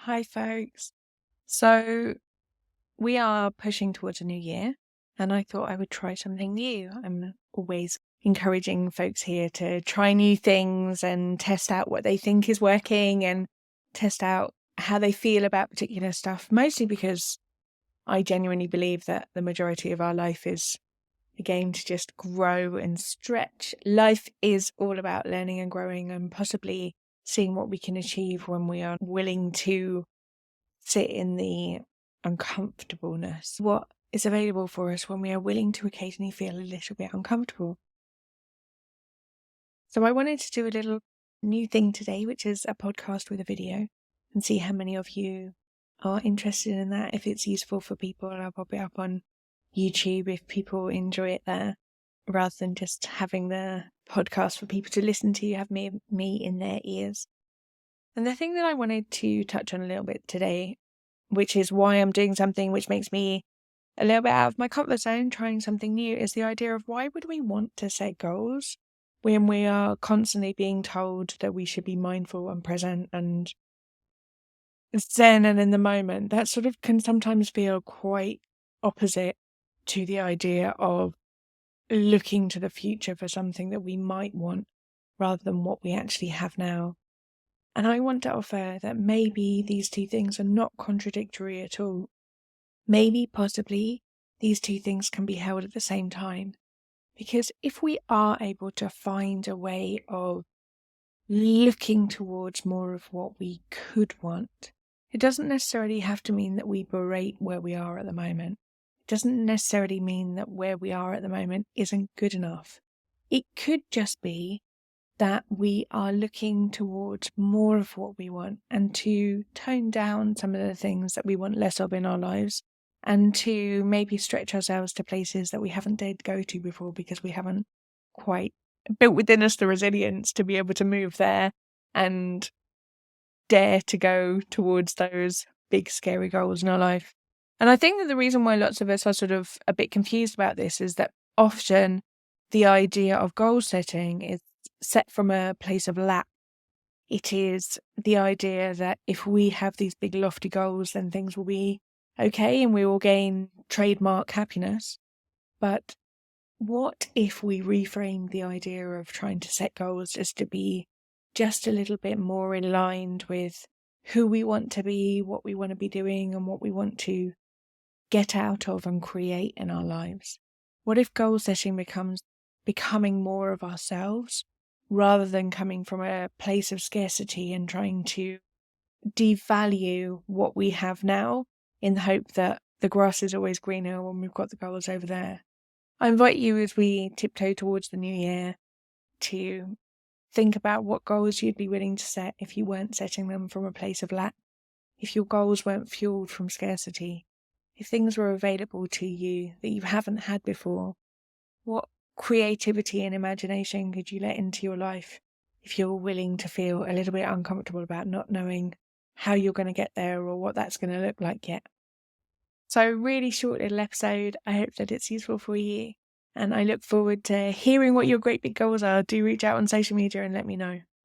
Hi, folks. So, we are pushing towards a new year, and I thought I would try something new. I'm always encouraging folks here to try new things and test out what they think is working and test out how they feel about particular stuff, mostly because I genuinely believe that the majority of our life is a game to just grow and stretch. Life is all about learning and growing and possibly seeing what we can achieve when we are willing to sit in the uncomfortableness. What is available for us when we are willing to occasionally feel a little bit uncomfortable. So I wanted to do a little new thing today, which is a podcast with a video, and see how many of you are interested in that. If it's useful for people, I'll pop it up on YouTube if people enjoy it there, rather than just having the podcast for people to listen to, have me in their ears. And the thing that I wanted to touch on a little bit today, which is why I'm doing something which makes me a little bit out of my comfort zone, trying something new, is the idea of why would we want to set goals when we are constantly being told that we should be mindful and present and zen and in the moment. That sort of can sometimes feel quite opposite to the idea of looking to the future for something that we might want rather than what we actually have now. And I want to offer that maybe these two things are not contradictory at all. Maybe, possibly, these two things can be held at the same time. Because if we are able to find a way of looking towards more of what we could want, it doesn't necessarily have to mean that we berate where we are at the moment. It doesn't necessarily mean that where we are at the moment isn't good enough. It could just be that we are looking towards more of what we want and to tone down some of the things that we want less of in our lives, and to maybe stretch ourselves to places that we haven't dared go to before because we haven't quite built within us the resilience to be able to move there and dare to go towards those big scary goals in our life. And I think that the reason why lots of us are sort of a bit confused about this is that often the idea of goal setting is set from a place of lack. It is the idea that if we have these big lofty goals, then things will be okay and we will gain trademark happiness. But what if we reframe the idea of trying to set goals as to be just a little bit more aligned with who we want to be, what we want to be doing, and what we want to get out of and create in our lives? What if goal setting becomes becoming more of ourselves rather than coming from a place of scarcity and trying to devalue what we have now in the hope that the grass is always greener when we've got the goals over there? I invite you, as we tiptoe towards the new year, to think about what goals you'd be willing to set if you weren't setting them from a place of lack, if your goals weren't fueled from scarcity, if things were available to you that you haven't had before. What creativity and imagination could you let into your life if you're willing to feel a little bit uncomfortable about not knowing how you're going to get there or what that's going to look like yet? So, really short little episode. I hope that it's useful for you, and I look forward to hearing what your great big goals are. Do reach out on social media and let me know.